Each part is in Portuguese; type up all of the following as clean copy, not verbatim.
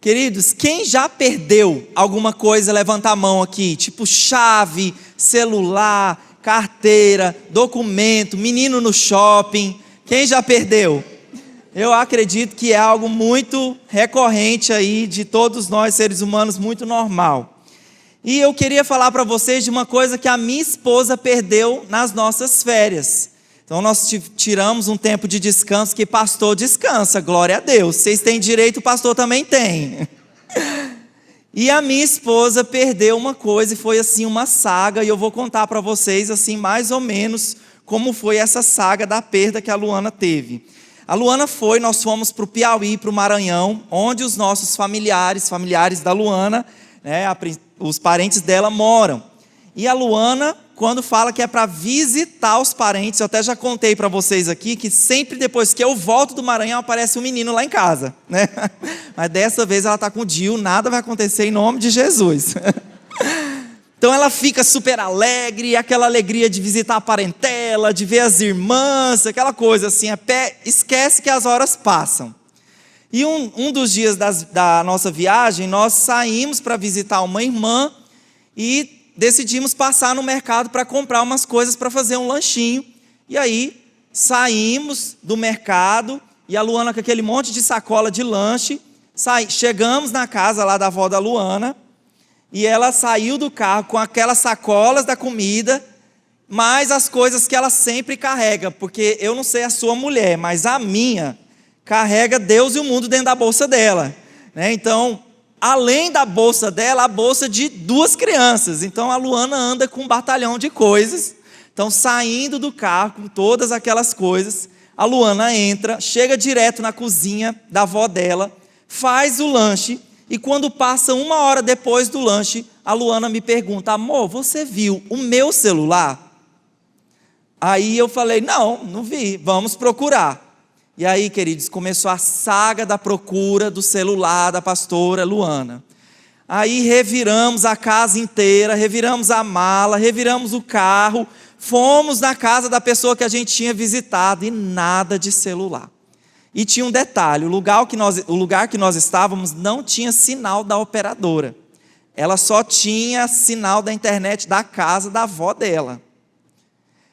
Queridos, quem já perdeu alguma coisa, levanta a mão aqui, tipo chave, celular, carteira, documento, menino no shopping. Quem já perdeu? Eu acredito que é algo muito recorrente aí de todos nós seres humanos, muito normal. E eu queria falar para vocês de uma coisa que a minha esposa perdeu nas nossas férias. Então nós tiramos um tempo de descanso, que pastor descansa, glória a Deus. Vocês têm direito, o pastor também tem. E a minha esposa perdeu uma coisa e foi assim uma saga, e eu vou contar para vocês assim mais ou menos como foi essa saga da perda que a Luana teve. A Luana nós fomos para o Piauí, para o Maranhão, onde os nossos familiares da Luana, né, os parentes dela moram. E a Luana, quando fala que é para visitar os parentes, eu até já contei para vocês aqui, que sempre depois que eu volto do Maranhão, aparece um menino lá em casa, né? Mas dessa vez ela está com o Dio, nada vai acontecer em nome de Jesus. Então ela fica super alegre, aquela alegria de visitar a parentela, de ver as irmãs, aquela coisa assim, esquece que as horas passam. E um dos dias da nossa viagem, nós saímos para visitar uma irmã e decidimos passar no mercado para comprar umas coisas para fazer um lanchinho. E aí saímos do mercado e a Luana com aquele monte de sacola de lanche, chegamos na casa lá da avó da Luana, e ela saiu do carro com aquelas sacolas da comida, mais as coisas que ela sempre carrega, porque eu não sei a sua mulher, mas a minha carrega Deus e o mundo dentro da bolsa dela, né? Então, além da bolsa dela, a bolsa de 2 crianças. Então a Luana anda com um batalhão de coisas. Então, saindo do carro com todas aquelas coisas, a Luana entra, chega direto na cozinha da avó dela, faz o lanche, e quando passa 1 hora depois do lanche, a Luana me pergunta: amor, você viu o meu celular? Aí eu falei: não vi, vamos procurar. E aí, queridos, começou a saga da procura do celular da pastora Luana. Aí reviramos a casa inteira, reviramos a mala, reviramos o carro, fomos na casa da pessoa que a gente tinha visitado e nada de celular. E tinha um detalhe, o lugar que nós estávamos não tinha sinal da operadora. Ela só tinha sinal da internet da casa da avó dela.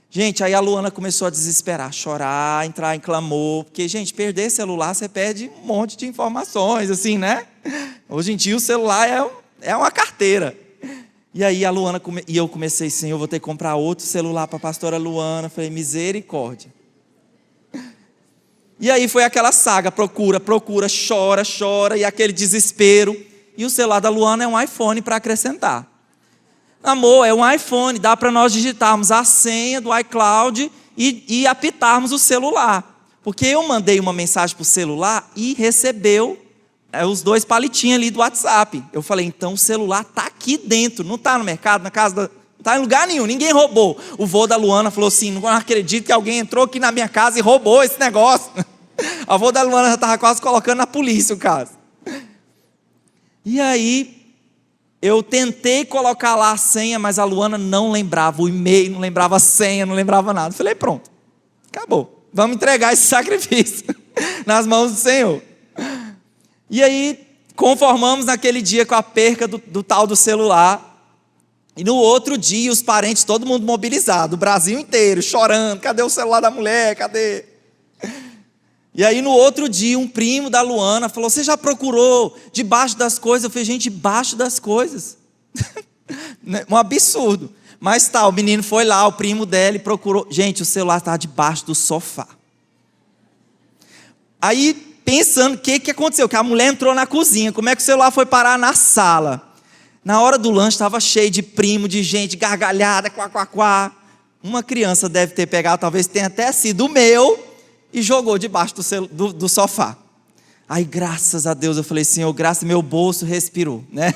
Gente, aí a Luana começou a desesperar, chorar, entrar em clamor, porque, gente, perder celular, você perde um monte de informações, assim, né? Hoje em dia o celular é uma carteira. E aí a Luana, e eu comecei, Senhor, eu vou ter que comprar outro celular para a pastora Luana. Falei, misericórdia. E aí foi aquela saga, procura, chora, e aquele desespero. E o celular da Luana é um iPhone para acrescentar. Amor, é um iPhone, dá para nós digitarmos a senha do iCloud e apitarmos o celular. Porque eu mandei uma mensagem para o celular e recebeu os 2 palitinhos ali do WhatsApp. Eu falei, então o celular está aqui dentro, não está no mercado, na casa não está em lugar nenhum, ninguém roubou. O vô da Luana falou assim, não acredito que alguém entrou aqui na minha casa e roubou esse negócio. A vô da Luana já estava quase colocando na polícia o caso. E aí eu tentei colocar lá a senha, mas a Luana não lembrava o e-mail, não lembrava a senha, não lembrava nada. Falei, pronto, acabou. Vamos entregar esse sacrifício nas mãos do Senhor. E aí, conformamos naquele dia com a perca do tal do celular. E no outro dia, os parentes, todo mundo mobilizado, o Brasil inteiro, chorando. Cadê o celular da mulher? Cadê? E aí no outro dia, um primo da Luana falou, você já procurou debaixo das coisas? Eu falei, gente, debaixo das coisas? Um absurdo. Mas tá, o menino foi lá, o primo dela, e procurou. Gente, o celular estava debaixo do sofá. Aí, pensando, o que aconteceu? Que a mulher entrou na cozinha, como é que o celular foi parar na sala? Na hora do lanche, estava cheio de primo, de gente, gargalhada, quá. Uma criança deve ter pegado, talvez tenha até sido o meu, e jogou debaixo do sofá. Aí, graças a Deus, eu falei, Senhor, graças ao meu bolso respirou, né?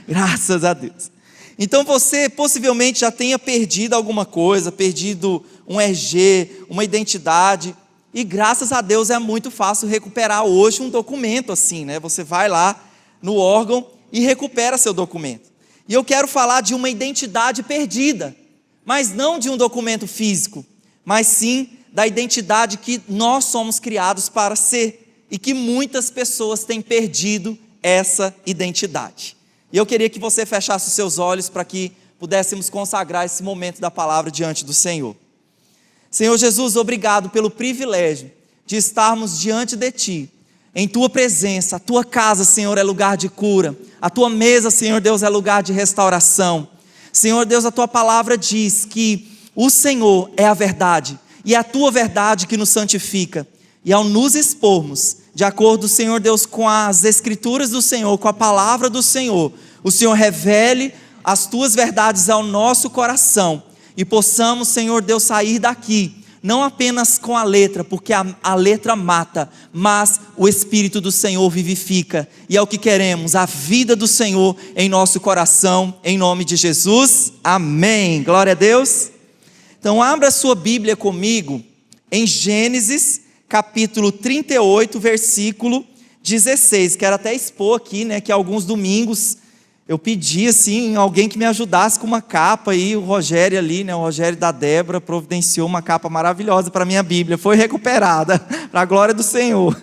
Graças a Deus. Então você possivelmente já tenha perdido alguma coisa, perdido um RG, uma identidade, e graças a Deus é muito fácil recuperar hoje um documento assim, né? Você vai lá no órgão e recupera seu documento. E eu quero falar de uma identidade perdida, mas não de um documento físico, mas sim da identidade que nós somos criados para ser, e que muitas pessoas têm perdido essa identidade. E eu queria que você fechasse os seus olhos para que pudéssemos consagrar esse momento da palavra diante do Senhor. Senhor Jesus, obrigado pelo privilégio de estarmos diante de Ti, em Tua presença. A Tua casa, Senhor, é lugar de cura. A Tua mesa, Senhor Deus, é lugar de restauração. Senhor Deus, a Tua palavra diz que o Senhor é a verdade, e é a Tua verdade que nos santifica. E ao nos expormos, de acordo, Senhor Deus, com as escrituras do Senhor, com a palavra do Senhor, o Senhor revele as Tuas verdades ao nosso coração, e possamos, Senhor Deus, sair daqui, não apenas com a letra, porque a letra mata, mas o Espírito do Senhor vivifica, e é o que queremos, a vida do Senhor em nosso coração, em nome de Jesus, amém, glória a Deus. Então abra sua Bíblia comigo, em Gênesis, capítulo 38, versículo 16, quero até expor aqui, que alguns domingos, eu pedi assim, alguém que me ajudasse com uma capa, e o Rogério ali, o Rogério da Débora, providenciou uma capa maravilhosa para a minha Bíblia, foi recuperada, para a glória do Senhor.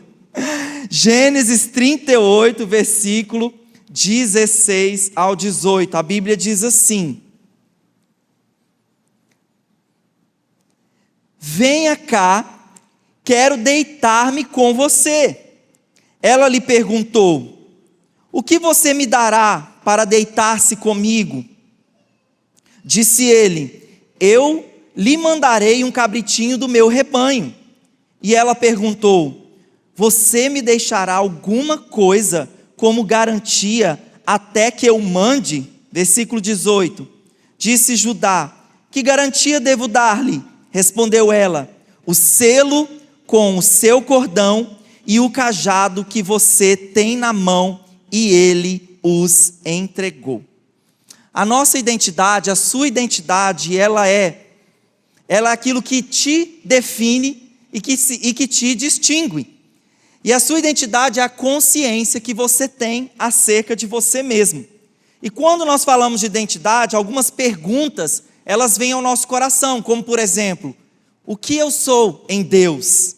Gênesis 38, versículo 16 ao 18, a Bíblia diz assim: venha cá, quero deitar-me com você. Ela lhe perguntou: o que você me dará para deitar-se comigo? Disse ele: eu lhe mandarei um cabritinho do meu rebanho. E ela perguntou: você me deixará alguma coisa como garantia até que eu mande? Versículo 18. Disse Judá: que garantia devo dar-lhe? Respondeu ela: o selo com o seu cordão e o cajado que você tem na mão. E ele os entregou. A nossa identidade, a sua identidade, ela é aquilo que te define e que te distingue. E a sua identidade é a consciência que você tem acerca de você mesmo. E quando nós falamos de identidade, algumas perguntas, elas vêm ao nosso coração, como por exemplo: o que eu sou em Deus?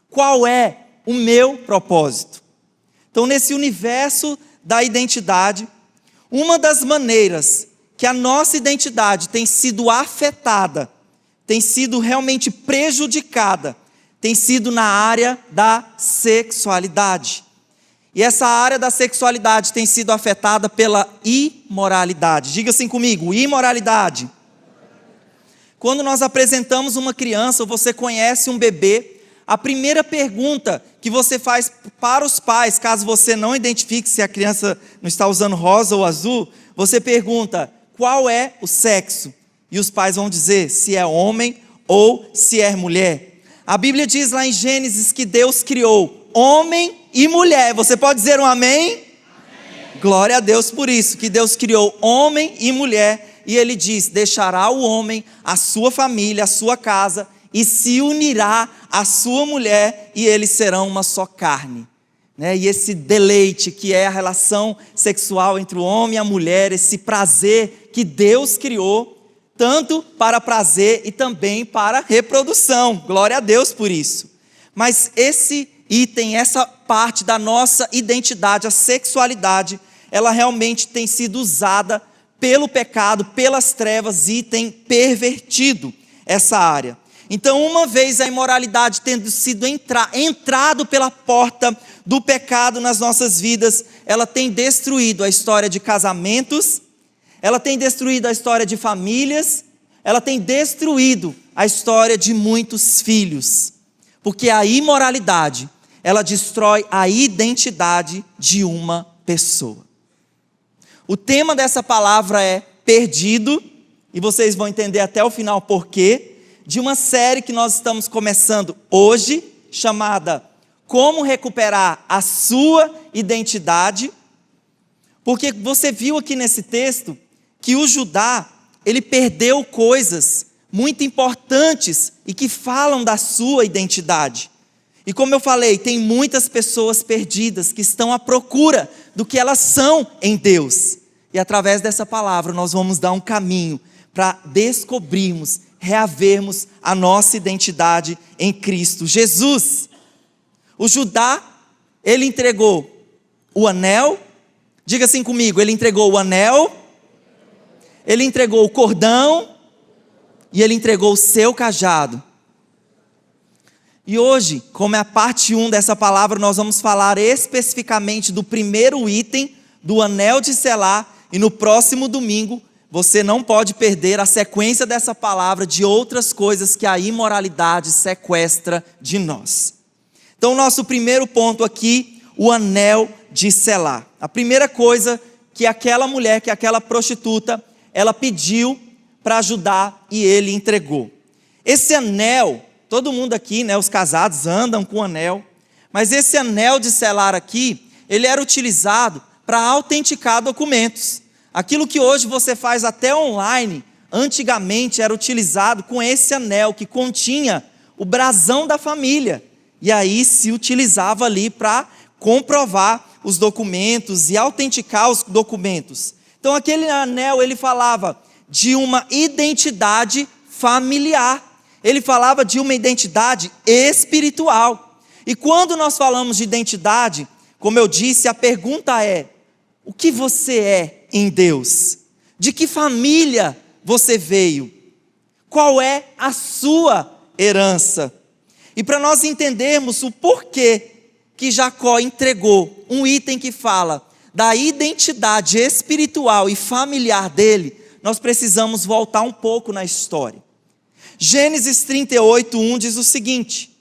Qual é o meu propósito? Então, nesse universo da identidade, uma das maneiras que a nossa identidade tem sido afetada, tem sido realmente prejudicada, tem sido na área da sexualidade. E essa área da sexualidade tem sido afetada pela imoralidade. Diga assim comigo: imoralidade. Quando nós apresentamos uma criança, ou você conhece um bebê, a primeira pergunta que você faz para os pais, caso você não identifique se a criança não está usando rosa ou azul, você pergunta: qual é o sexo? E os pais vão dizer se é homem ou se é mulher. A Bíblia diz lá em Gênesis que Deus criou homem e mulher. Você pode dizer um amém? Amém. Glória a Deus por isso, que Deus criou homem e mulher. E Ele diz: deixará o homem, a sua família, a sua casa, e se unirá à sua mulher, e eles serão uma só carne. E esse deleite que é a relação sexual entre o homem e a mulher, esse prazer que Deus criou, tanto para prazer e também para reprodução. Glória a Deus por isso. Mas esse item, essa parte da nossa identidade, a sexualidade, ela realmente tem sido usada pelo pecado, pelas trevas, e tem pervertido essa área. Então, uma vez a imoralidade tendo sido entrado pela porta do pecado nas nossas vidas, ela tem destruído a história de casamentos, ela tem destruído a história de famílias, ela tem destruído a história de muitos filhos, porque a imoralidade, ela destrói a identidade de uma pessoa. O tema dessa palavra é perdido, e vocês vão entender até o final por quê, de uma série que nós estamos começando hoje, chamada Como Recuperar a Sua Identidade, porque você viu aqui nesse texto que o Judá, ele perdeu coisas muito importantes e que falam da sua identidade. E como eu falei, tem muitas pessoas perdidas que estão à procura do que elas são em Deus. E através dessa palavra nós vamos dar um caminho para descobrirmos, reavermos a nossa identidade em Cristo Jesus. O Judá, ele entregou o anel, Diga assim comigo: ele entregou o anel, ele entregou o cordão e ele entregou o seu cajado. E hoje, como é a parte 1 dessa palavra, nós vamos falar especificamente do primeiro item do anel de selar. E no próximo domingo, você não pode perder a sequência dessa palavra de outras coisas que a imoralidade sequestra de nós. Então, nosso primeiro ponto aqui, o anel de selar. A primeira coisa que aquela mulher, que aquela prostituta, ela pediu para Judá e ele entregou. Esse anel, todo mundo aqui, né, os casados andam com anel, mas esse anel de selar aqui, ele era utilizado para autenticar documentos. Aquilo que hoje você faz até online, antigamente era utilizado com esse anel que continha o brasão da família. E aí se utilizava ali para comprovar os documentos e autenticar os documentos. Então aquele anel, ele falava de uma identidade familiar. Ele falava de uma identidade espiritual. E quando nós falamos de identidade, como eu disse, a pergunta é: o que você é em Deus? De que família você veio? Qual é a sua herança? E para nós entendermos o porquê que Jacó entregou um item que fala da identidade espiritual e familiar dele, nós precisamos voltar um pouco na história. Gênesis 38:1 diz o seguinte: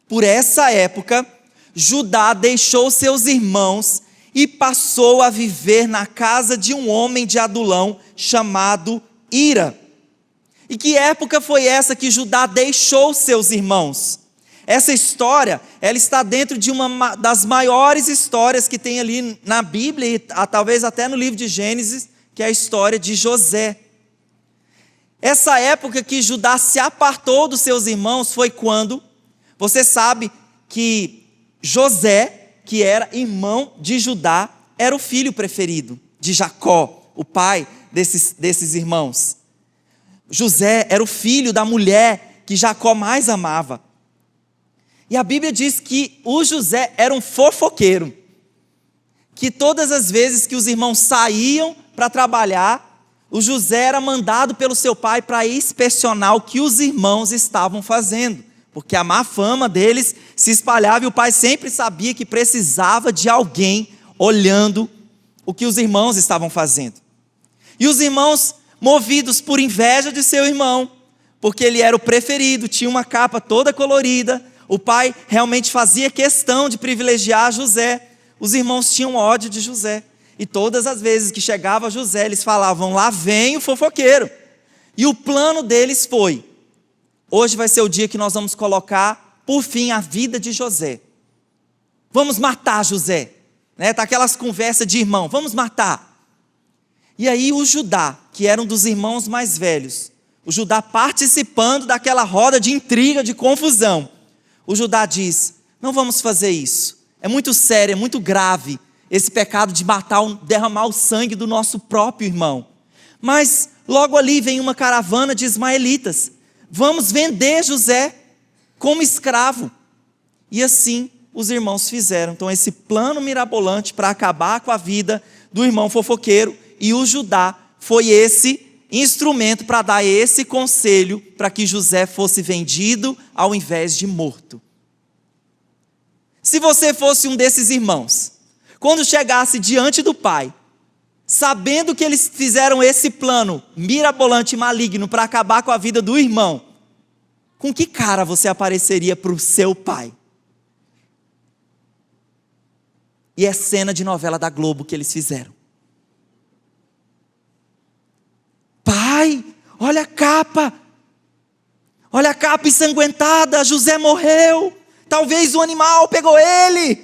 por essa época, Judá deixou seus irmãos e passou a viver na casa de um homem de Adulão chamado Ira. E que época foi essa que Judá deixou seus irmãos? Essa história, ela está dentro de uma das maiores histórias que tem ali na Bíblia, e talvez até no livro de Gênesis, que é a história de José. Essa época que Judá se apartou dos seus irmãos foi quando, você sabe que José, que era irmão de Judá, era o filho preferido de Jacó, o pai desses irmãos. José era o filho da mulher que Jacó mais amava. E a Bíblia diz que o José era um fofoqueiro, que todas as vezes que os irmãos saíam para trabalhar, o José era mandado pelo seu pai para inspecionar o que os irmãos estavam fazendo, porque a má fama deles se espalhava e o pai sempre sabia que precisava de alguém olhando o que os irmãos estavam fazendo. E os irmãos, movidos por inveja de seu irmão, porque ele era o preferido, tinha uma capa toda colorida, o pai realmente fazia questão de privilegiar José. Os irmãos tinham ódio de José. E todas as vezes que chegava José, eles falavam: lá vem o fofoqueiro. E o plano deles foi: hoje vai ser o dia que nós vamos colocar, por fim, a vida de José. Vamos matar José. Tá aquelas conversas de irmão, vamos matar. E aí o Judá, que era um dos irmãos mais velhos, o Judá participando daquela roda de intriga, de confusão, o Judá diz: não vamos fazer isso, é muito sério, é muito grave esse pecado de matar, derramar o sangue do nosso próprio irmão. Mas logo ali vem uma caravana de ismaelitas, vamos vender José como escravo. E assim os irmãos fizeram. Então esse plano mirabolante para acabar com a vida do irmão fofoqueiro, e o Judá foi esse instrumento para dar esse conselho para que José fosse vendido ao invés de morto. Se você fosse um desses irmãos, quando chegasse diante do pai, sabendo que eles fizeram esse plano mirabolante e maligno para acabar com a vida do irmão, com que cara você apareceria para o seu pai? E é cena de novela da Globo que eles fizeram. Pai, olha a capa ensanguentada, José morreu, talvez o animal pegou ele.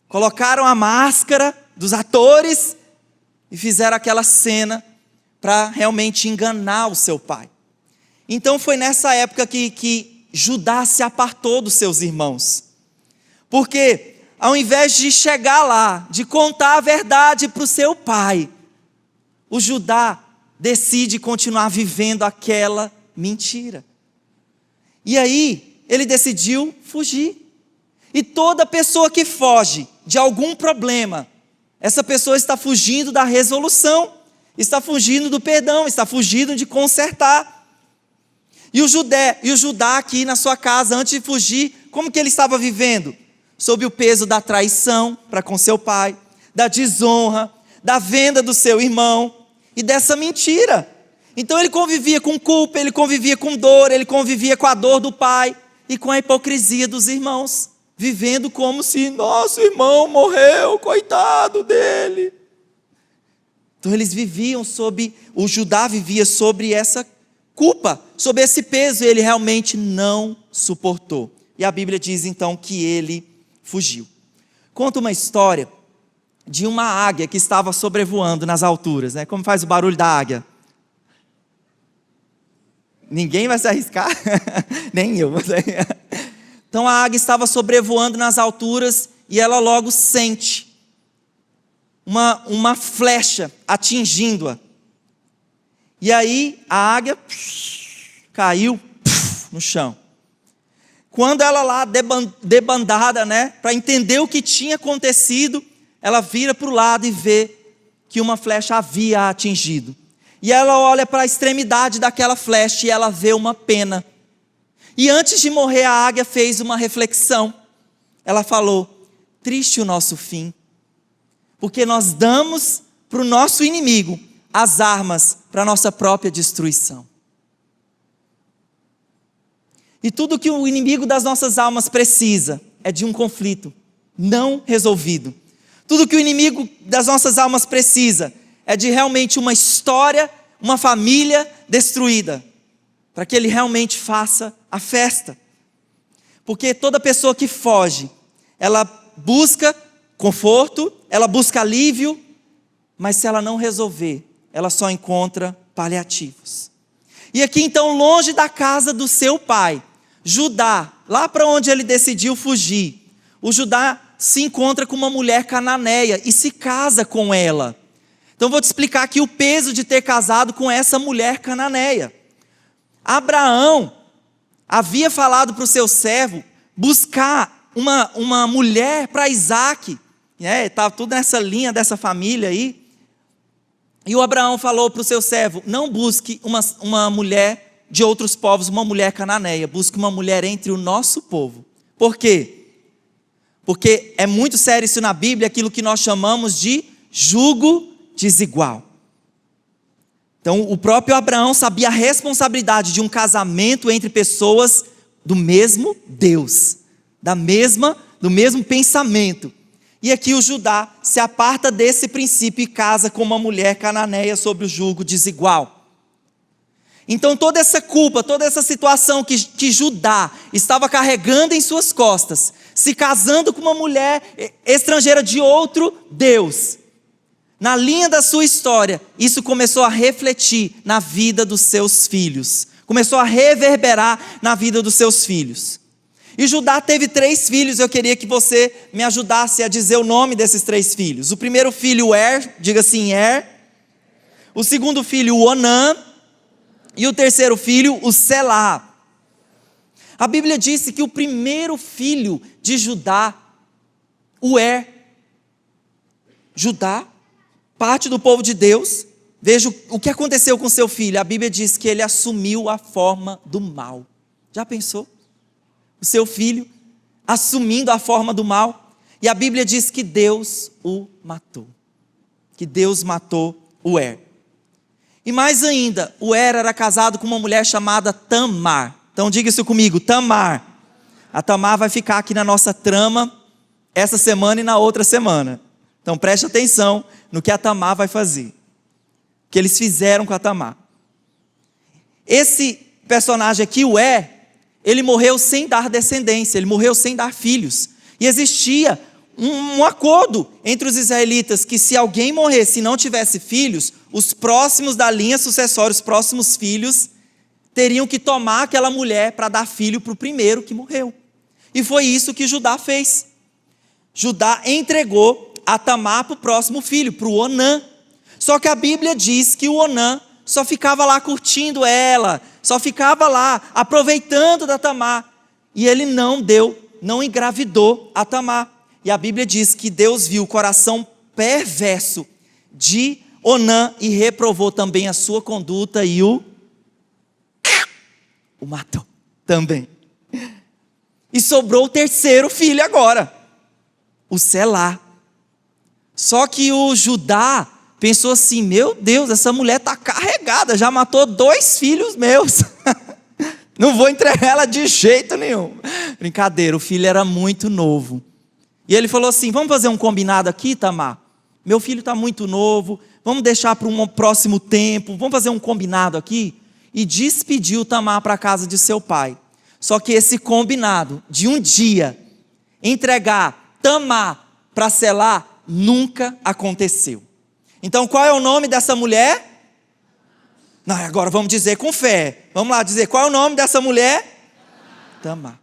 Colocaram a máscara dos atores e fizeram aquela cena para realmente enganar o seu pai. Então foi nessa época que Judá se apartou dos seus irmãos, porque ao invés de chegar lá, de contar a verdade para o seu pai, o Judá decide continuar vivendo aquela mentira. E aí, ele decidiu fugir. E toda pessoa que foge de algum problema, Essa pessoa está fugindo da resolução, está fugindo do perdão, está fugindo de consertar. E o Judá aqui na sua casa, antes de fugir, como que ele estava vivendo? Sob o peso da traição para com seu pai, da desonra, da venda do seu irmão e dessa mentira. Então ele convivia com culpa, ele convivia com dor, ele convivia com a dor do pai e com a hipocrisia dos irmãos, vivendo como se nosso irmão morreu, coitado dele. Então o Judá vivia sobre essa culpa, sobre esse peso, e ele realmente não suportou. E a Bíblia diz então que ele fugiu. Conta uma história de uma águia que estava sobrevoando nas alturas, né? Como faz o barulho da águia? Ninguém vai se arriscar? Nem eu. Então a águia estava sobrevoando nas alturas e ela logo sente uma flecha atingindo-a. E aí a águia caiu no chão. Quando ela lá debandada, né, para entender o que tinha acontecido, ela vira para o lado e vê que uma flecha havia a atingido. E ela olha para a extremidade daquela flecha e ela vê uma pena. E antes de morrer, a águia fez uma reflexão. Ela falou: triste o nosso fim, porque nós damos para o nosso inimigo as armas para a nossa própria destruição. E tudo que o inimigo das nossas almas precisa é de um conflito não resolvido. Tudo que o inimigo das nossas almas precisa é de realmente uma história, uma família destruída, para que ele realmente faça a festa. Porque toda pessoa que foge, ela busca conforto, ela busca alívio, mas se ela não resolver, ela só encontra paliativos. E aqui então, longe da casa do seu pai, Judá, lá para onde ele decidiu fugir, o Judá se encontra com uma mulher cananeia e se casa com ela. Então vou te explicar aqui o peso de ter casado com essa mulher cananeia. Abraão havia falado para o seu servo buscar uma mulher para Isaac. Estava tudo nessa linha dessa família aí. E o Abraão falou para o seu servo: não busque uma mulher de outros povos, uma mulher cananeia. Busque uma mulher entre o nosso povo. Por quê? Porque é muito sério isso na Bíblia, aquilo que nós chamamos de jugo desigual. Então o próprio Abraão sabia a responsabilidade de um casamento entre pessoas do mesmo Deus, do mesmo pensamento. E aqui o Judá se aparta desse princípio e casa com uma mulher cananeia sobre o jugo desigual. Então toda essa culpa, toda essa situação que Judá estava carregando em suas costas, se casando com uma mulher estrangeira de outro Deus, na linha da sua história, isso começou a refletir na vida dos seus filhos, começou a reverberar na vida dos seus filhos. E Judá teve 3 filhos, eu queria que você me ajudasse a dizer o nome desses 3 filhos. O primeiro filho, diga assim, o segundo filho, o Onã, e o terceiro filho, o Selá. A Bíblia disse que o primeiro filho de Judá, Judá, parte do povo de Deus, veja o que aconteceu com seu filho. A Bíblia diz que ele assumiu a forma do mal. Já pensou? O seu filho assumindo a forma do mal. E a Bíblia diz que Deus o matou. Que Deus matou o E mais ainda, o era casado com uma mulher chamada Tamar. Então diga isso comigo, Tamar. A Tamar vai ficar aqui na nossa trama essa semana e na outra semana. Então preste atenção no que a Tamar vai fazer. O que eles fizeram com a Tamar. Esse personagem aqui, ele morreu sem dar descendência, ele morreu sem dar filhos. E existia um acordo entre os israelitas que se alguém morresse e não tivesse filhos, os próximos da linha sucessória, os próximos filhos, teriam que tomar aquela mulher para dar filho para o primeiro que morreu. E foi isso que Judá fez. Judá entregou a Tamar para o próximo filho, para o Onã. Só que a Bíblia diz que o Onã só ficava lá curtindo ela, só ficava lá aproveitando da Tamar. E ele não engravidou a Tamar. E a Bíblia diz que Deus viu o coração perverso de Onã e reprovou também a sua conduta e o matou também. E sobrou o terceiro filho agora, o Selá. Só que o Judá pensou assim: meu Deus, essa mulher está carregada, já matou 2 filhos meus. Não vou entregar ela de jeito nenhum. Brincadeira, o filho era muito novo. E ele falou assim: vamos fazer um combinado aqui, Tamar? Meu filho está muito novo, vamos deixar para um próximo tempo, vamos fazer um combinado aqui? E despediu Tamar para a casa de seu pai. Só que esse combinado de um dia entregar Tamar para Selá nunca aconteceu. Então qual é o nome dessa mulher? Não, agora vamos dizer com fé. Vamos lá dizer, qual é o nome dessa mulher? Tamar.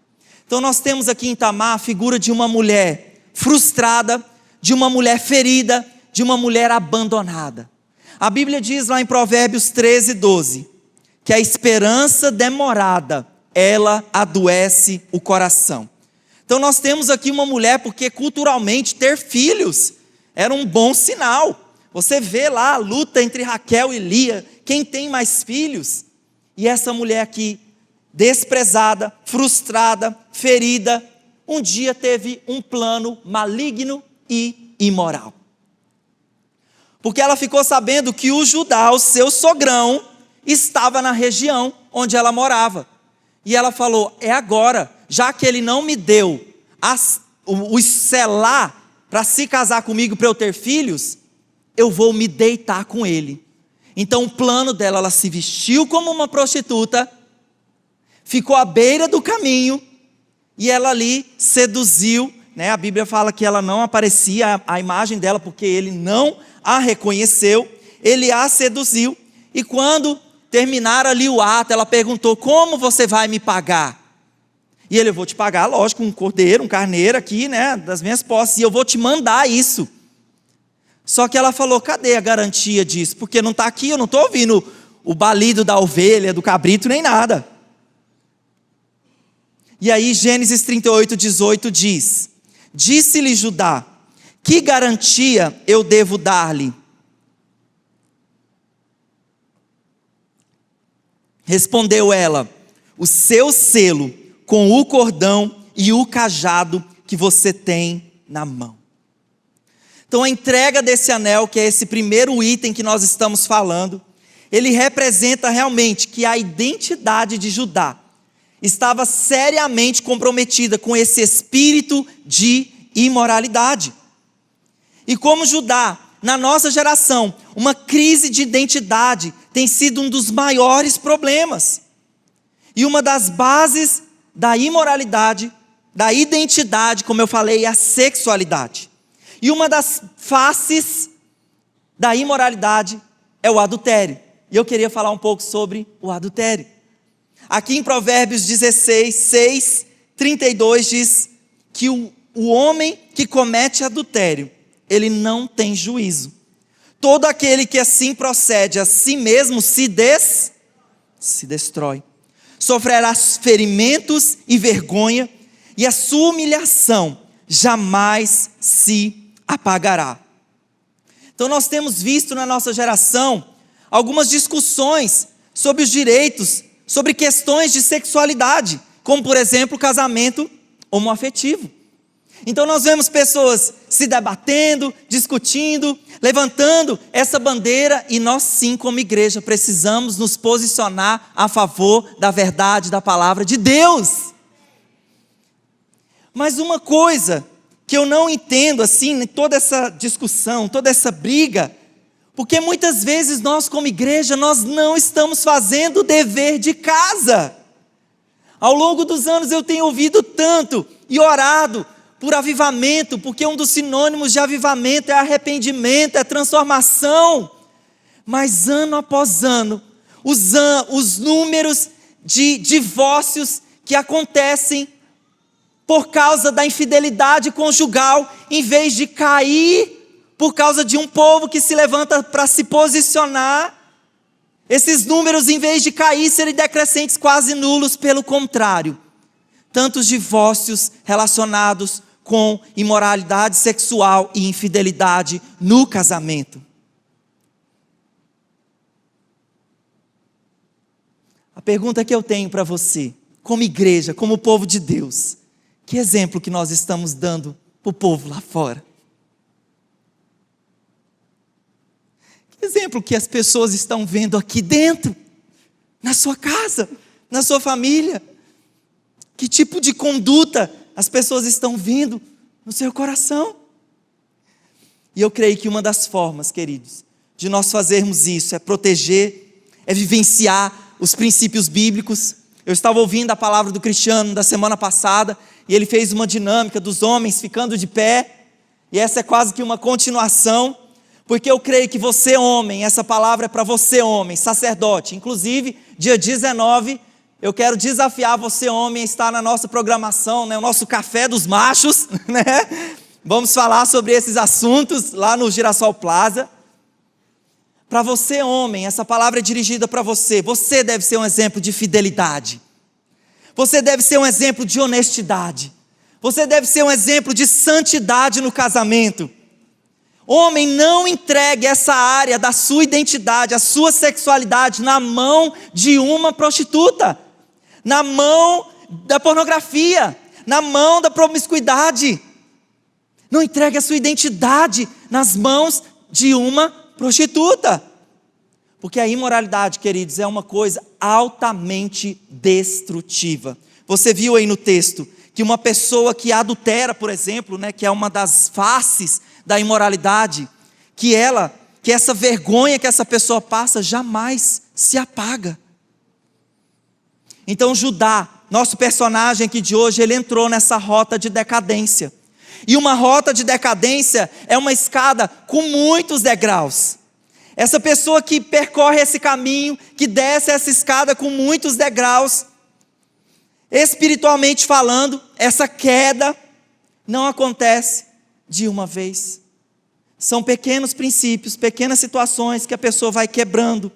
Então nós temos aqui em Tamar a figura de uma mulher frustrada, de uma mulher ferida, de uma mulher abandonada. A Bíblia diz lá em Provérbios 13:12, que a esperança demorada, ela adoece o coração. Então nós temos aqui uma mulher, porque culturalmente ter filhos era um bom sinal. Você vê lá a luta entre Raquel e Lia, quem tem mais filhos? E essa mulher aqui, desprezada, frustrada, ferida, um dia teve um plano maligno e imoral. Porque ela ficou sabendo que o Judá, o seu sogrão, estava na região onde ela morava. E ela falou: é agora, já que ele não me deu o Selá para se casar comigo, para eu ter filhos, eu vou me deitar com ele. Então o plano dela, ela se vestiu como uma prostituta, ficou à beira do caminho, e ela ali seduziu, né? A Bíblia fala que ela não aparecia a imagem dela, porque ele não a reconheceu, ele a seduziu, e quando terminaram ali o ato, ela perguntou: como você vai me pagar? E ele: eu vou te pagar, lógico, um cordeiro, um carneiro aqui, né, das minhas posses, e eu vou te mandar isso. Só que ela falou: cadê a garantia disso? Porque não está aqui, eu não estou ouvindo o balido da ovelha, do cabrito, nem nada. E aí Gênesis 38:18 diz: disse-lhe Judá: que garantia eu devo dar-lhe? Respondeu ela: o seu selo com o cordão e o cajado que você tem na mão. Então a entrega desse anel, que é esse primeiro item que nós estamos falando, ele representa realmente que a identidade de Judá estava seriamente comprometida com esse espírito de imoralidade. E como Judá, na nossa geração, uma crise de identidade tem sido um dos maiores problemas. E uma das bases da imoralidade, da identidade, como eu falei, é a sexualidade. E uma das faces da imoralidade é o adultério. E eu queria falar um pouco sobre o adultério. Aqui em Provérbios 16:6-32 diz que o homem que comete adultério, ele não tem juízo. Todo aquele que assim procede a si mesmo se destrói. Sofrerá ferimentos e vergonha, e a sua humilhação jamais se apagará. Então nós temos visto na nossa geração algumas discussões sobre os direitos, sobre questões de sexualidade, como por exemplo o casamento homoafetivo. Então nós vemos pessoas se debatendo, discutindo, levantando essa bandeira, e nós sim, como igreja, precisamos nos posicionar a favor da verdade da palavra de Deus. Mas uma coisa que eu não entendo assim, toda essa discussão, toda essa briga, porque muitas vezes nós como igreja, nós não estamos fazendo o dever de casa. Ao longo dos anos eu tenho ouvido tanto e orado por avivamento, porque um dos sinônimos de avivamento é arrependimento, é transformação. Mas ano após ano, os números de divórcios que acontecem por causa da infidelidade conjugal, em vez de cair por causa de um povo que se levanta para se posicionar, esses números, em vez de cair, serem decrescentes, quase nulos. Pelo contrário, tantos divórcios relacionados com imoralidade sexual e infidelidade no casamento. A pergunta que eu tenho para você, como igreja, como povo de Deus, que exemplo que nós estamos dando para o povo lá fora? Que exemplo que as pessoas estão vendo aqui dentro, na sua casa, na sua família? Que tipo de conduta as pessoas estão vendo no seu coração? E eu creio que uma das formas, queridos, de nós fazermos isso é proteger, é vivenciar os princípios bíblicos. Eu estava ouvindo a palavra do Cristiano da semana passada, e ele fez uma dinâmica dos homens ficando de pé, e essa é quase que uma continuação, porque eu creio que você homem, essa palavra é para você homem, sacerdote. Inclusive, dia 19, eu quero desafiar você homem a estar na nossa programação, né, o nosso café dos machos, né? Vamos falar sobre esses assuntos lá no Girassol Plaza. Para você homem, essa palavra é dirigida para você. Você deve ser um exemplo de fidelidade. Você deve ser um exemplo de honestidade. Você deve ser um exemplo de santidade no casamento. Homem, não entregue essa área da sua identidade, a sua sexualidade na mão de uma prostituta, na mão da pornografia, na mão da promiscuidade. Não entregue a sua identidade nas mãos de uma prostituta. Porque a imoralidade, queridos, é uma coisa altamente destrutiva. Você viu aí no texto que uma pessoa que adultera, por exemplo, né, que é uma das faces da imoralidade, que essa vergonha que essa pessoa passa jamais se apaga. Então Judá, nosso personagem aqui de hoje, ele entrou nessa rota de decadência. E uma rota de decadência é uma escada com muitos degraus. Essa pessoa que percorre esse caminho, que desce essa escada com muitos degraus, espiritualmente falando, essa queda não acontece de uma vez. São pequenos princípios, pequenas situações que a pessoa vai quebrando.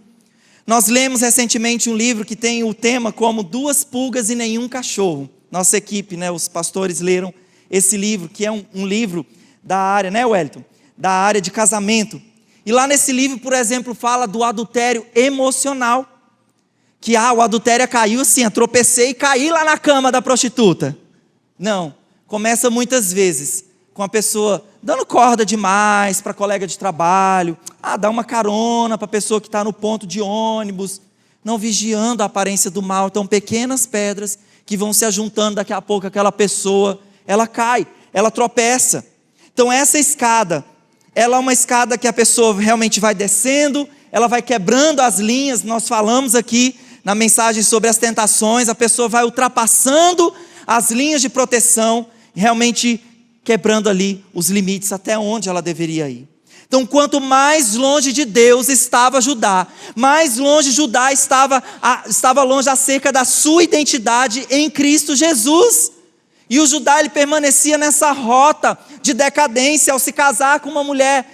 Nós lemos recentemente um livro que tem o tema como 2 pulgas e nenhum cachorro. Nossa equipe, né, os pastores leram esse livro, que é um livro da área, né, Wellington? Da área de casamento. E lá nesse livro, por exemplo, fala do adultério emocional. Que o adultério caiu assim, eu tropecei e caí lá na cama da prostituta. Não, começa muitas vezes com a pessoa dando corda demais para colega de trabalho, dá uma carona para a pessoa que está no ponto de ônibus, não vigiando a aparência do mal. Então pequenas pedras que vão se ajuntando, daqui a pouco aquela pessoa, ela cai, ela tropeça. Então essa escada, ela é uma escada que a pessoa realmente vai descendo, ela vai quebrando as linhas. Nós falamos aqui na mensagem sobre as tentações, a pessoa vai ultrapassando as linhas de proteção, realmente quebrando ali os limites até onde ela deveria ir. Então, quanto mais longe de Deus estava Judá, mais longe Judá estava longe acerca da sua identidade em Cristo Jesus. E o Judá, ele permanecia nessa rota de decadência ao se casar com uma mulher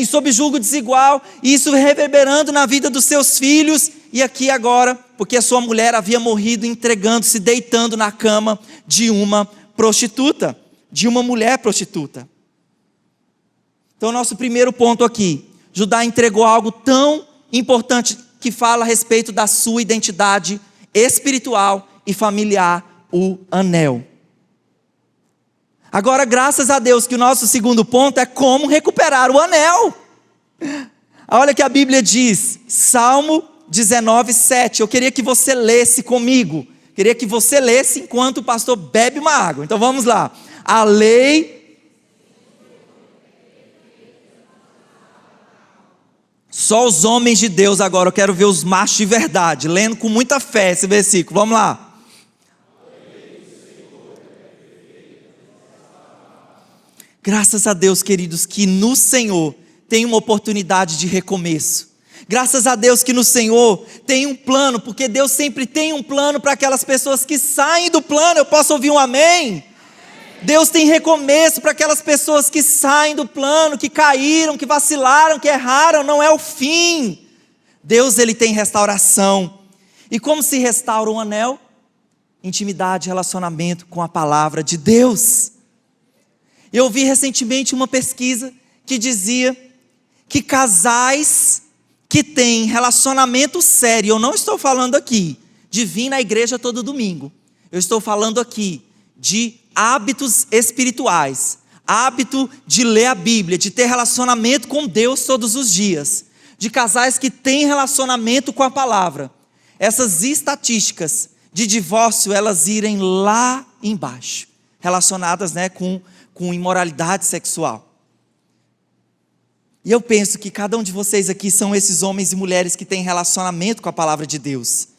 sob julgo desigual, e isso reverberando na vida dos seus filhos, e aqui agora, porque a sua mulher havia morrido entregando-se, deitando na cama de uma prostituta, de uma mulher prostituta. Então nosso primeiro ponto aqui, Judá entregou algo tão importante que fala a respeito da sua identidade espiritual e familiar, o anel. Agora, graças a Deus, que o nosso segundo ponto é como recuperar o anel. Olha que a Bíblia diz, Salmo 19:7. Eu queria que você lesse comigo. Queria que você lesse enquanto o pastor bebe uma água. Então vamos lá. A lei... Só os homens de Deus agora, eu quero ver os machos de verdade, lendo com muita fé esse versículo. Vamos lá. Graças a Deus, queridos, que no Senhor tem uma oportunidade de recomeço. Graças a Deus que no Senhor tem um plano, porque Deus sempre tem um plano para aquelas pessoas que saem do plano. Eu posso ouvir um amém? Deus tem recomeço para aquelas pessoas que saem do plano, que caíram, que vacilaram, que erraram. Não é o fim. Deus, ele tem restauração. E como se restaura um anel? Intimidade, relacionamento com a palavra de Deus. Eu vi recentemente uma pesquisa que dizia que casais que têm relacionamento sério, eu não estou falando aqui de vir na igreja todo domingo, eu estou falando aqui de hábitos espirituais, hábito de ler a Bíblia, de ter relacionamento com Deus todos os dias, de casais que têm relacionamento com a palavra. Essas estatísticas de divórcio, elas irem lá embaixo, relacionadas, com imoralidade sexual. E eu penso que cada um de vocês aqui são esses homens e mulheres que têm relacionamento com a palavra de Deus.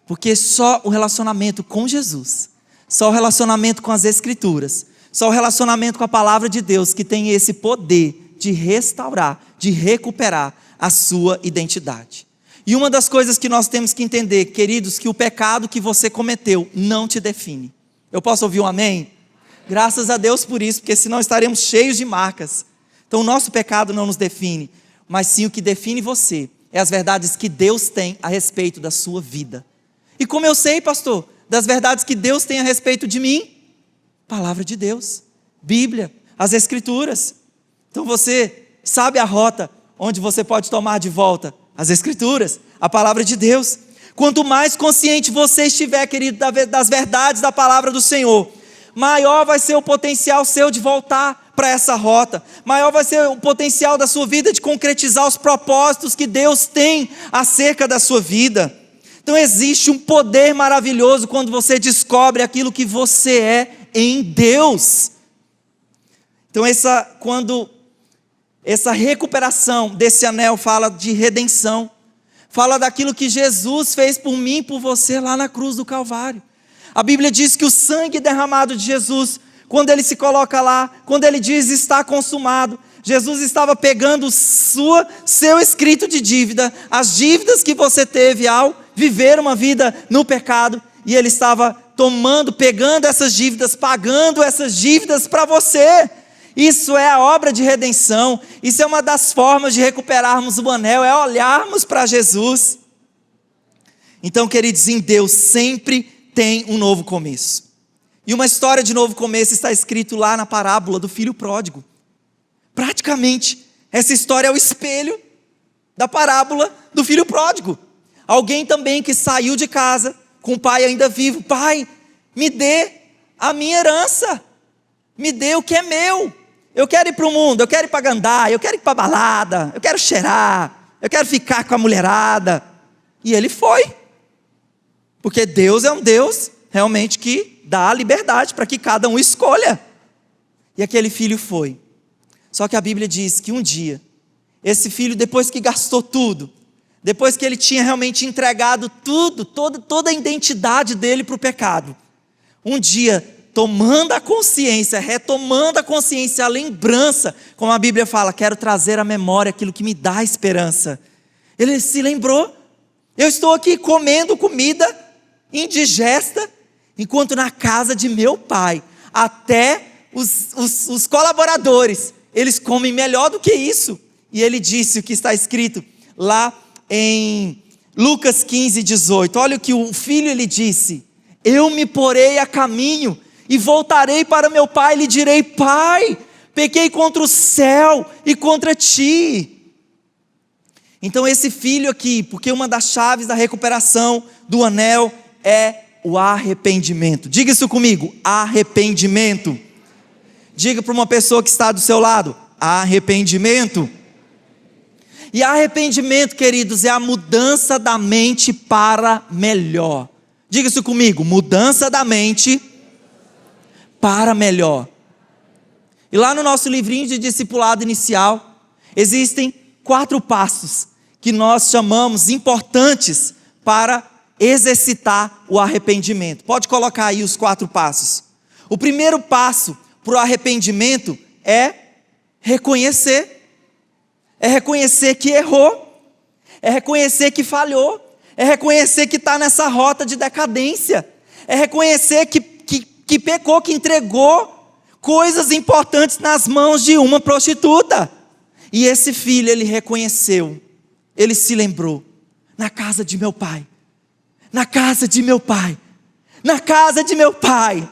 Porque só o relacionamento com Jesus, só o relacionamento com as Escrituras, só o relacionamento com a palavra de Deus que tem esse poder de restaurar, de recuperar a sua identidade. E uma das coisas que nós temos que entender, queridos, que o pecado que você cometeu não te define. Eu posso ouvir um amém? Graças a Deus por isso, porque senão estaremos cheios de marcas. Então o nosso pecado não nos define, mas sim o que define você é as verdades que Deus tem a respeito da sua vida. E como eu sei, pastor, das verdades que Deus tem a respeito de mim? Palavra de Deus, Bíblia, as Escrituras. Então você sabe a rota onde você pode tomar de volta as Escrituras, a palavra de Deus. Quanto mais consciente você estiver, querido, das verdades da palavra do Senhor, maior vai ser o potencial seu de voltar para essa rota, maior vai ser o potencial da sua vida de concretizar os propósitos que Deus tem acerca da sua vida. Então existe um poder maravilhoso quando você descobre aquilo que você é em Deus. Então quando essa recuperação desse anel fala de redenção, fala daquilo que Jesus fez por mim e por você lá na cruz do Calvário. A Bíblia diz que o sangue derramado de Jesus, quando ele se coloca lá, quando ele diz está consumado, Jesus estava pegando seu escrito de dívida, as dívidas que você teve ao viver uma vida no pecado, e ele estava pegando essas dívidas, pagando essas dívidas para você. Isso é a obra de redenção, isso é uma das formas de recuperarmos o anel, é olharmos para Jesus. Então, queridos, em Deus sempre tem um novo começo. E uma história de novo começo está escrito lá na parábola do filho pródigo. Praticamente, essa história é o espelho da parábola do filho pródigo. Alguém também que saiu de casa, com o pai ainda vivo. Pai, me dê a minha herança, me dê o que é meu. Eu quero ir para o mundo, eu quero ir para Gandai, eu quero ir para a balada, eu quero cheirar, eu quero ficar com a mulherada. E ele foi. Porque Deus é um Deus realmente que dá a liberdade para que cada um escolha. E aquele filho foi. Só que a Bíblia diz que um dia, esse filho, depois que gastou tudo, depois que ele tinha realmente entregado tudo, toda a identidade dele para o pecado, um dia, tomando a consciência, retomando a consciência, a lembrança, como a Bíblia fala, quero trazer à memória aquilo que me dá esperança. Ele se lembrou, eu estou aqui comendo comida indigesta, enquanto na casa de meu pai, até os colaboradores, eles comem melhor do que isso. E ele disse o que está escrito lá em Lucas 15, 18, olha o que o filho lhe disse: eu me porei a caminho, e voltarei para meu pai, e lhe direi: pai, pequei contra o céu e contra ti. Então esse filho aqui, porque uma das chaves da recuperação do anel é o arrependimento. Diga isso comigo, arrependimento. Diga para uma pessoa que está do seu lado, arrependimento. E arrependimento, queridos, é a mudança da mente para melhor. Diga isso comigo, mudança da mente para melhor. E lá no nosso livrinho de discipulado inicial, existem 4 passos que nós chamamos importantes para exercitar o arrependimento. Pode colocar aí os 4 passos. O primeiro passo para o arrependimento é reconhecer. É reconhecer que errou. É reconhecer que falhou. É reconhecer que está nessa rota de decadência. É reconhecer que pecou, que entregou coisas importantes nas mãos de uma prostituta. E esse filho, ele reconheceu, ele se lembrou: na casa de meu pai, na casa de meu pai, na casa de meu pai.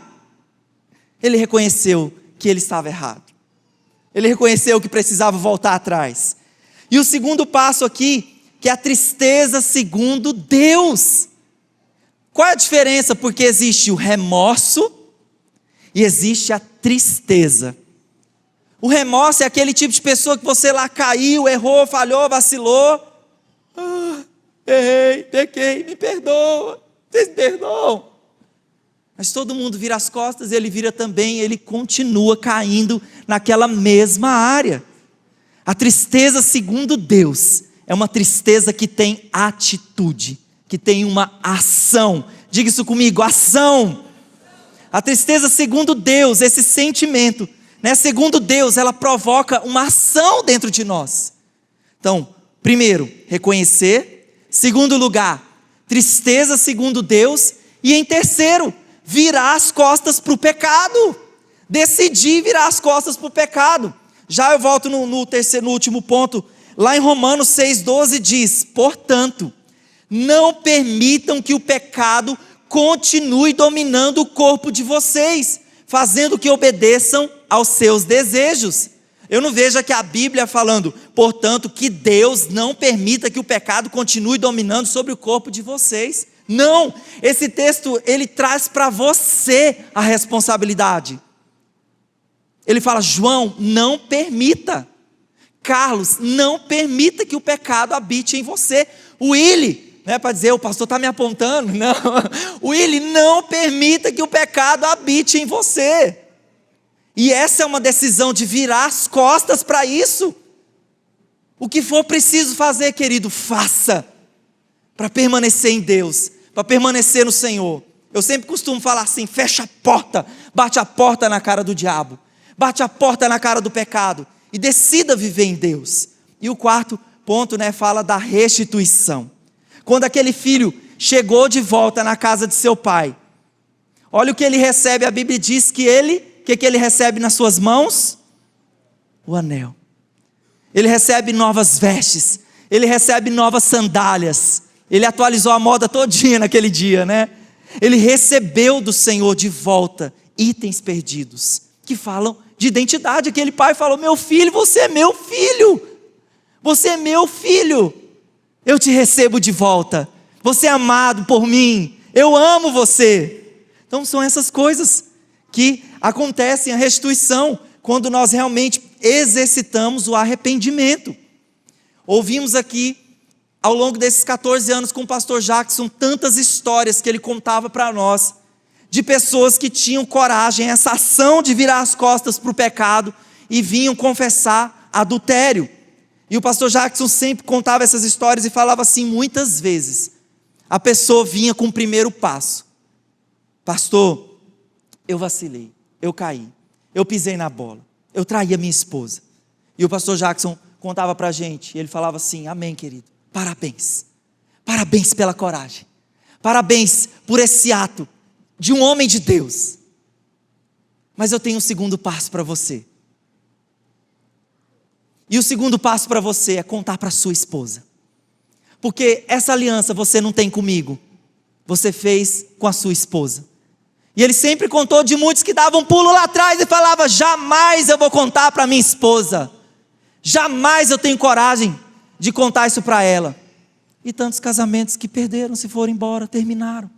Ele reconheceu que ele estava errado. Ele reconheceu que precisava voltar atrás. E o segundo passo aqui, que é a tristeza segundo Deus. Qual é a diferença? Porque existe o remorso e existe a tristeza. O remorso é aquele tipo de pessoa que você lá caiu, errou, falhou, vacilou. Errei, pequei, me perdoa, vocês me perdoam. Mas todo mundo vira as costas, ele vira também, ele continua caindo naquela mesma área. A tristeza segundo Deus é uma tristeza que tem atitude, que tem uma ação. Diga isso comigo, ação. A tristeza segundo Deus, esse sentimento, né, segundo Deus, ela provoca uma ação dentro de nós. Então, primeiro, reconhecer. Segundo lugar, tristeza segundo Deus. E em terceiro, virar as costas para o pecado. Decidir virar as costas para o pecado. Já eu volto no último ponto. Lá em Romanos 6,12 diz: portanto, não permitam que o pecado continue dominando o corpo de vocês, fazendo que obedeçam aos seus desejos. Eu não vejo aqui a Bíblia falando, portanto, que Deus não permita que o pecado continue dominando sobre o corpo de vocês. Não, esse texto, ele traz para você a responsabilidade. Ele fala, João, não permita. Carlos, não permita que o pecado habite em você. Willy, não é para dizer, o pastor está me apontando, não. Willy, não permita que o pecado habite em você. E essa é uma decisão de virar as costas para isso. O que for preciso fazer, querido, faça. Para permanecer em Deus, para permanecer no Senhor. Eu sempre costumo falar assim, fecha a porta, bate a porta na cara do diabo. Bate a porta na cara do pecado. E decida viver em Deus. E o quarto ponto, né, fala da restituição. Quando aquele filho chegou de volta na casa de seu pai, olha o que ele recebe, a Bíblia diz que o que ele recebe nas suas mãos? O anel. Ele recebe novas vestes, ele recebe novas sandálias, ele atualizou a moda todinha naquele dia, né? Ele recebeu do Senhor de volta itens perdidos, que falam de identidade. Aquele pai falou, meu filho, você é meu filho, você é meu filho, eu te recebo de volta, você é amado por mim, eu amo você. Então são essas coisas que acontecem, a restituição, quando nós realmente exercitamos o arrependimento. Ouvimos aqui, ao longo desses 14 anos com o pastor Jackson, tantas histórias que ele contava para nós, de pessoas que tinham coragem, essa ação de virar as costas para o pecado, e vinham confessar adultério. E o pastor Jackson sempre contava essas histórias e falava assim, muitas vezes, a pessoa vinha com o primeiro passo. Pastor, eu vacilei, eu caí, eu pisei na bola, eu traí a minha esposa. E o pastor Jackson contava para a gente, e ele falava assim, amém, querido, parabéns, parabéns pela coragem, parabéns por esse ato de um homem de Deus. Mas eu tenho um segundo passo para você. E o segundo passo para você é contar para sua esposa. Porque essa aliança você não tem comigo, você fez com a sua esposa. E ele sempre contou de muitos que davam um pulo lá atrás e falava, jamais eu vou contar para minha esposa. Jamais eu tenho coragem de contar isso para ela. E tantos casamentos que perderam, se foram embora, terminaram.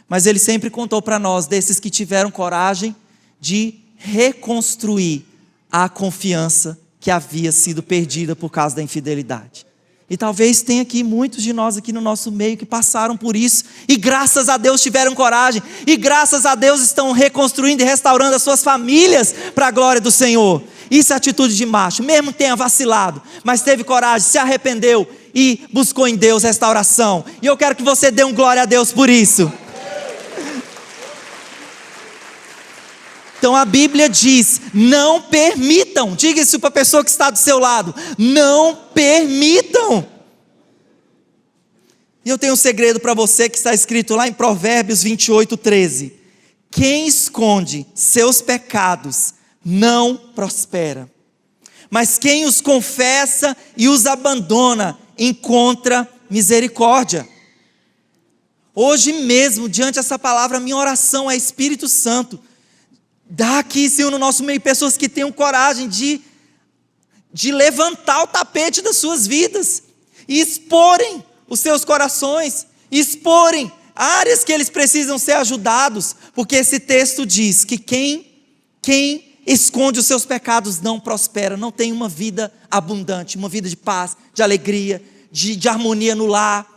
Mas ele sempre contou para nós, desses que tiveram coragem de reconstruir a confiança que havia sido perdida por causa da infidelidade. E talvez tenha aqui muitos de nós aqui no nosso meio que passaram por isso, e graças a Deus tiveram coragem, e graças a Deus estão reconstruindo e restaurando as suas famílias para a glória do Senhor. Isso é atitude de macho, mesmo tenha vacilado, mas teve coragem, se arrependeu e buscou em Deus restauração. E eu quero que você dê um glória a Deus por isso. Então a Bíblia diz, não permitam, diga isso para a pessoa que está do seu lado, não permitam. E eu tenho um segredo para você que está escrito lá em Provérbios 28:13. Quem esconde seus pecados não prospera, mas quem os confessa e os abandona encontra misericórdia. Hoje mesmo, diante dessa palavra, minha oração é Espírito Santo, Dá aqui, Senhor, no nosso meio, pessoas que tenham coragem de levantar o tapete das suas vidas e exporem os seus corações, exporem áreas que eles precisam ser ajudados, porque esse texto diz que quem esconde os seus pecados não prospera, não tem uma vida abundante, uma vida de paz, de alegria, de harmonia no lar.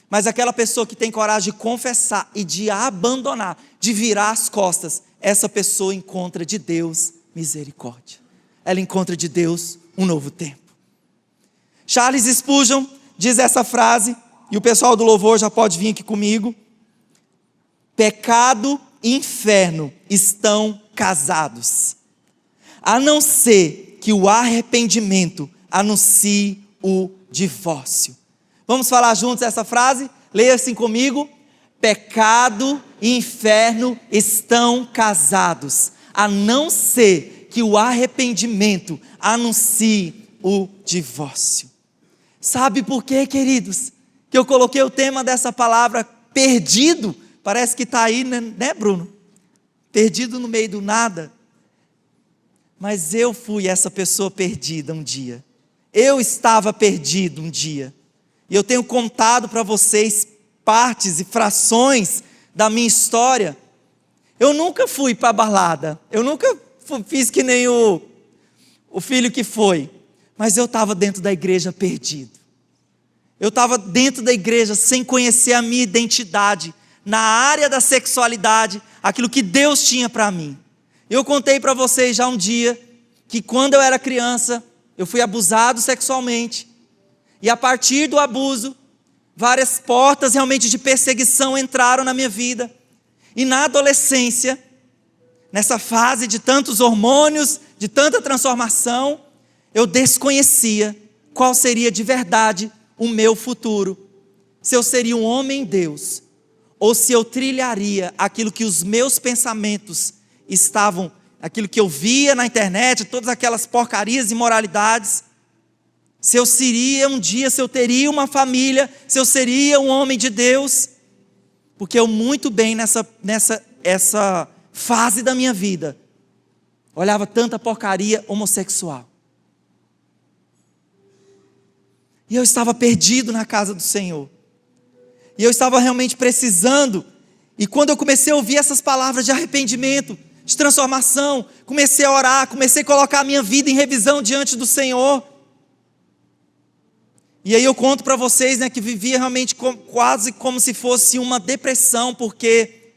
Mas aquela pessoa que tem coragem de confessar e de abandonar, de virar as costas, essa pessoa encontra de Deus misericórdia. Ela encontra de Deus um novo tempo. Charles Spurgeon diz essa frase, e o pessoal do louvor já pode vir aqui comigo: pecado e inferno estão casados, a não ser que o arrependimento anuncie o divórcio. Vamos falar juntos essa frase? Leia assim comigo: pecado e inferno estão casados, a não ser que o arrependimento anuncie o divórcio. Sabe por quê, queridos, que eu coloquei o tema dessa palavra perdido? Parece que está aí, né, Bruno? Perdido no meio do nada. Mas eu fui essa pessoa perdida um dia. Eu estava perdido um dia. E eu tenho contado para vocês partes e frações da minha história. Eu nunca fui para a balada. Eu nunca fiz que nem o filho que foi. Mas eu estava dentro da igreja perdido. Eu estava dentro da igreja sem conhecer a minha identidade na área da sexualidade, aquilo que Deus tinha para mim. Eu contei para vocês já um dia que quando eu era criança, eu fui abusado sexualmente. E a partir do abuso, várias portas realmente de perseguição entraram na minha vida. E na adolescência, nessa fase de tantos hormônios, de tanta transformação, eu desconhecia qual seria de verdade o meu futuro. Se eu seria um homem em Deus, ou se eu trilharia aquilo que os meus pensamentos estavam, aquilo que eu via na internet, todas aquelas porcarias e imoralidades. Se eu seria um dia, se eu teria uma família, se eu seria um homem de Deus. Porque eu muito bem essa fase da minha vida, olhava tanta porcaria homossexual. E eu estava perdido na casa do Senhor. E eu estava realmente precisando. E quando eu comecei a ouvir essas palavras de arrependimento, de transformação, comecei a orar, comecei a colocar a minha vida em revisão diante do Senhor. E aí eu conto para vocês, né, que vivia realmente quase como se fosse uma depressão, porque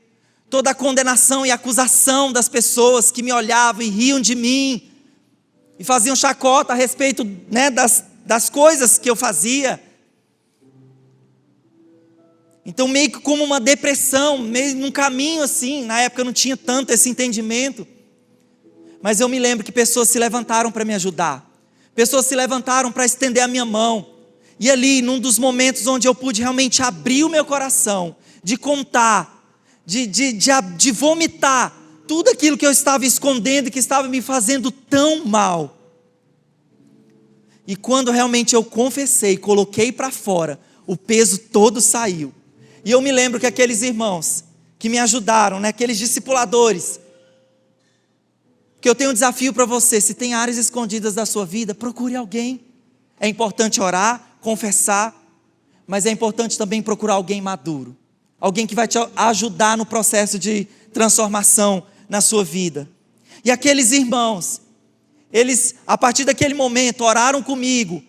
toda a condenação e acusação das pessoas que me olhavam e riam de mim, e faziam chacota a respeito, né, das coisas que eu fazia. Então meio que como uma depressão, meio num caminho assim. Na época eu não tinha tanto esse entendimento, mas eu me lembro que pessoas se levantaram para me ajudar, pessoas se levantaram para estender a minha mão. E ali, num dos momentos onde eu pude realmente abrir o meu coração, de contar, de vomitar tudo aquilo que eu estava escondendo e que estava me fazendo tão mal. E quando realmente eu confessei, coloquei para fora, o peso todo saiu. E eu me lembro que aqueles irmãos que me ajudaram, né, aqueles discipuladores, que eu tenho um desafio para você: se tem áreas escondidas da sua vida, procure alguém. É importante orar, confessar, mas é importante também procurar alguém maduro, alguém que vai te ajudar no processo de transformação na sua vida. E aqueles irmãos, eles, a partir daquele momento, oraram comigo,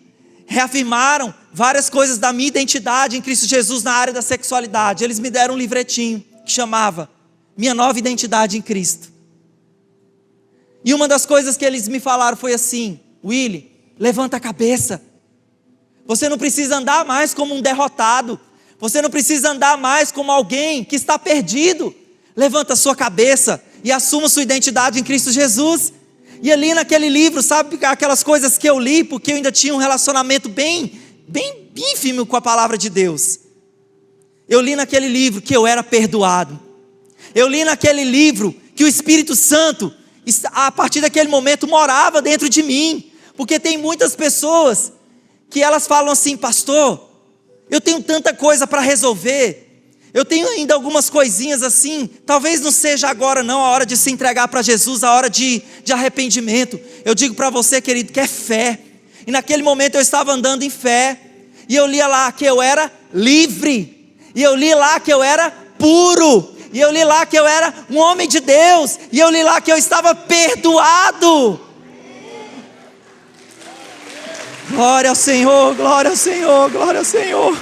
reafirmaram várias coisas da minha identidade em Cristo Jesus na área da sexualidade. Eles me deram um livretinho que chamava Minha Nova Identidade em Cristo. E uma das coisas que eles me falaram foi assim: Willy, levanta a cabeça. Você não precisa andar mais como um derrotado. Você não precisa andar mais como alguém que está perdido. Levanta a sua cabeça e assuma sua identidade em Cristo Jesus. E ali naquele livro, sabe aquelas coisas que eu li, porque eu ainda tinha um relacionamento bem ínfimo com a palavra de Deus. Eu li naquele livro que eu era perdoado. Eu li naquele livro que o Espírito Santo, a partir daquele momento, morava dentro de mim. Porque tem muitas pessoas que elas falam assim: pastor, eu tenho tanta coisa para resolver, Eu tenho ainda algumas coisinhas assim, talvez não seja agora não a hora de se entregar para Jesus, a hora de arrependimento. Eu digo para você, querido, que é fé. E naquele momento eu estava andando em fé, e eu lia lá que eu era livre, e eu li lá que eu era puro, e eu li lá que eu era um homem de Deus, e eu li lá que eu estava perdoado. Glória ao Senhor, glória ao Senhor, glória ao Senhor.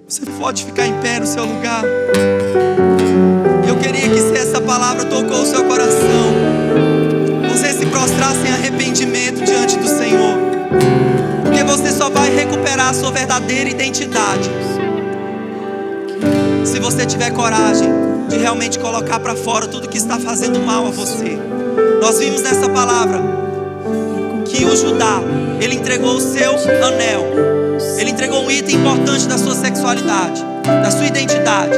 Você pode ficar em pé no seu lugar. Eu queria que, se essa palavra tocou o seu coração, você se prostrasse em arrependimento diante do Senhor, porque você só vai recuperar a sua verdadeira identidade se você tiver coragem de realmente colocar para fora tudo que está fazendo mal a você. Nós vimos nessa palavra que o Judá, ele entregou o seu anel, ele entregou um item importante da sua sexualidade, da sua identidade.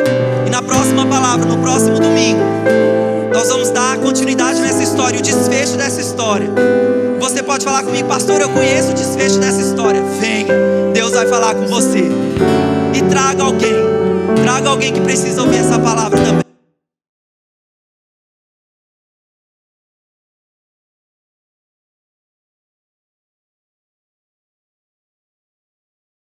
E na próxima palavra, no próximo domingo, nós vamos dar continuidade nessa história, o desfecho dessa história. Você pode falar comigo: pastor, eu conheço o desfecho dessa história. Venha, Deus vai falar com você. E traga alguém que precisa ouvir essa palavra também.